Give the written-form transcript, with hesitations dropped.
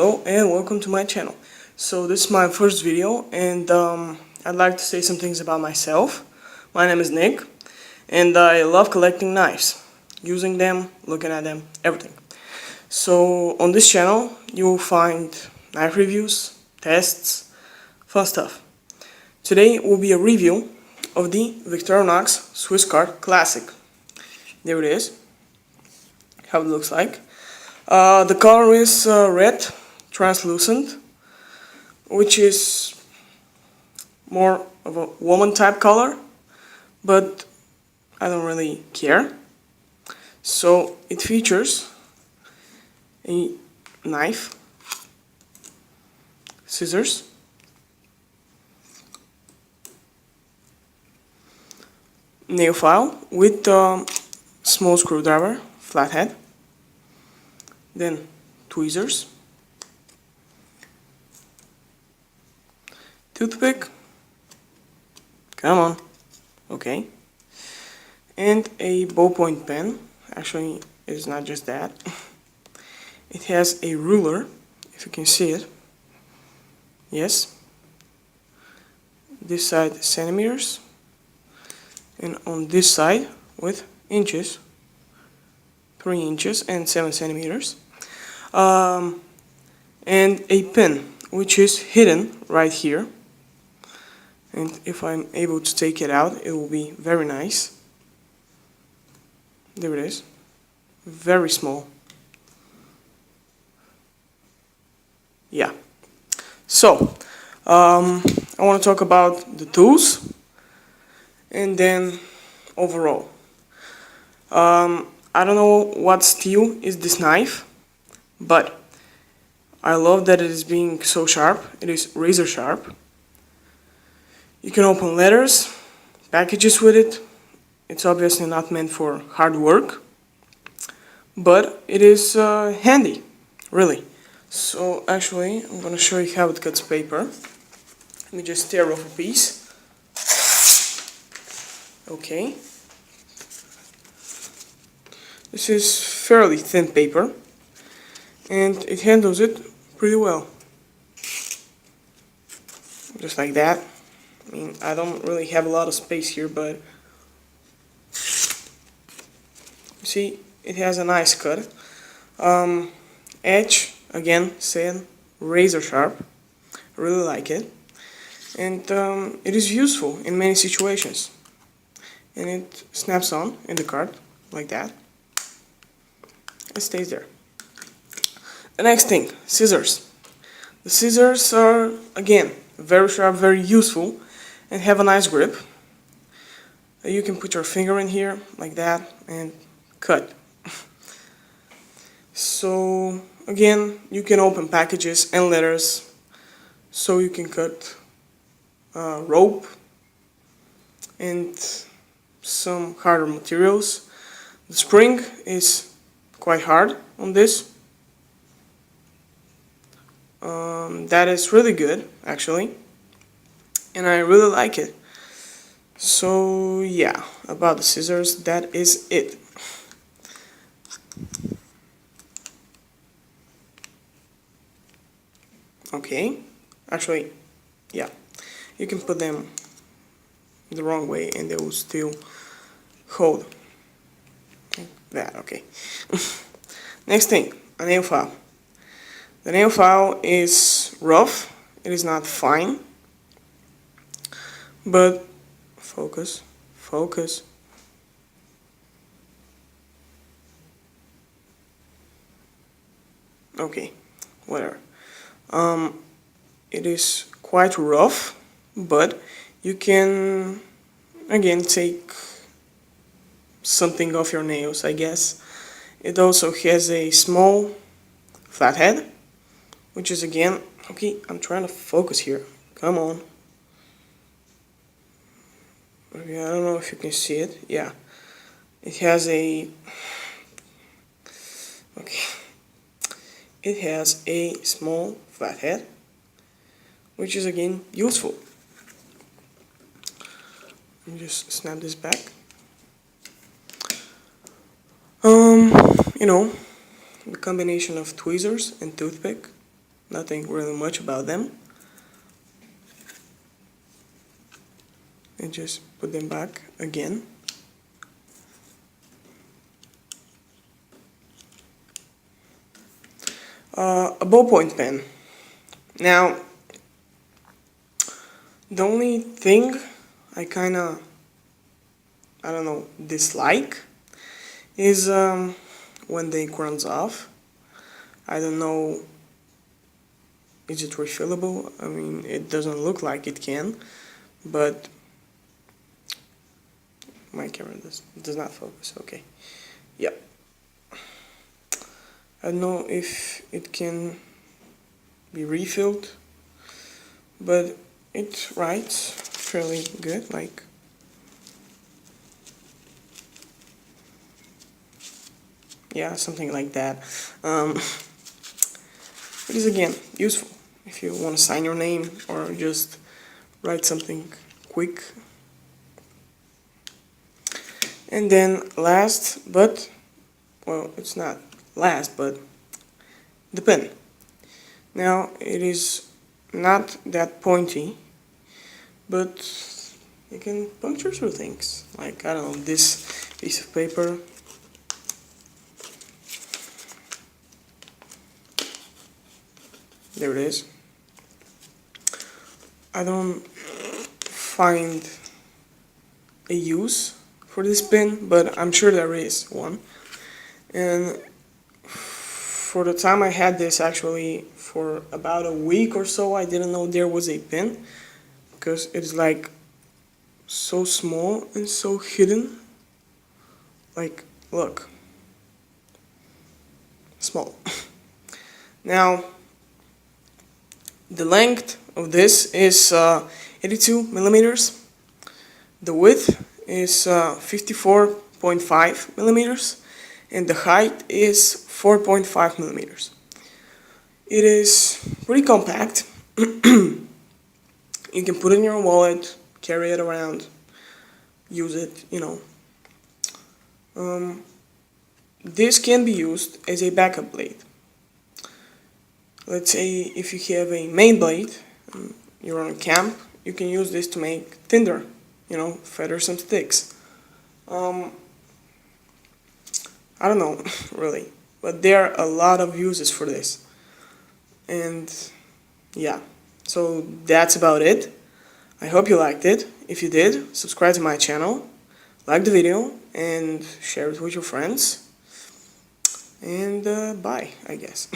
Hello and welcome to my channel. So this is my first video and I'd like to say some things about myself. My name is Nick and I love collecting knives, using them, looking at them, everything. So on this channel you will find knife reviews, tests, fun stuff. Today will be a review of the Victorinox Swiss Card Classic. There it is, how it looks like. The color is red, translucent, which is more of a woman type color, but I don't really care. So it features a knife, scissors, nail file with small screwdriver, flathead, then tweezers, toothpick, come on, okay, and a ballpoint pen. Actually, it's not just that. It has a ruler, if you can see it. Yes. This side centimeters, and on this side with inches, 3 inches and 7 centimeters. And a pin, which is hidden right here. And if I'm able to take it out, it will be very nice. There it is. Very small. Yeah. So, I want to talk about the tools and then overall. I don't know what steel is this knife, but I love that it is being so sharp. It is razor sharp. You can open letters, packages with it. It's obviously not meant for hard work, but it is handy, really. So actually, I'm gonna show you how it cuts paper. Let me just tear off a piece. Okay. This is fairly thin paper, and it handles it pretty well. Just like that. I mean, I don't really have a lot of space here, but you see, it has a nice cut. Edge, again, said razor sharp. I really like it. And it is useful in many situations. And it snaps on in the card, like that. It stays there. The next thing, scissors. The scissors are, again, very sharp, very useful, and have a nice grip. You can put your finger in here, like that, and cut. So, again, you can open packages and letters, so you can cut rope and some harder materials. The spring is quite hard on this. That is really good, actually, and I really like it. So yeah, about the scissors, that is it. Okay, actually, yeah, you can put them the wrong way and they will still hold. That, okay. Next thing, a nail file. The nail file is rough, it is not fine, but focus, focus. Okay, whatever. It is quite rough, but you can, again, take something off your nails, I guess. It also has a small flathead, which is, again, okay, I'm trying to focus here, come on. Okay, I don't know if you can see it, yeah. It has a, okay, it has a small flathead, which is, again, useful. Let me just snap this back. You know, the combination of tweezers and toothpick nothing really much about them. And just put them back again. A ballpoint pen. Now, the only thing I kinda, I don't know, dislike is when the ink runs off. I don't know, is it refillable? I mean, it doesn't look like it can, but my camera does not focus. Okay, yep. I don't know if it can be refilled, but it writes fairly good, like yeah, something like that. It is again useful if you want to sign your name or just write something quick. And then last, but well, it's not last, but the pen. Now it is not that pointy, but you can puncture through things. Like, I don't know, this piece of paper. There it is. I don't find a use for this pen, but I'm sure there is one. And for the time I had this, actually for about a week or so, I didn't know there was a pen, because it's like so small and so hidden. Like, look, small. Now, the length of this is 82 millimeters. The width is 54.5 millimeters. And the height is 4.5 millimeters. It is pretty compact. You can put it in your wallet, carry it around, use it, you know. This can be used as a backup blade. Let's say if you have a main blade, you're on camp, you can use this to make tinder, you know, feather some sticks. I don't know, really, but there are a lot of uses for this. And yeah, so that's about it. I hope you liked it. If you did, subscribe to my channel, like the video, and share it with your friends. And bye, I guess.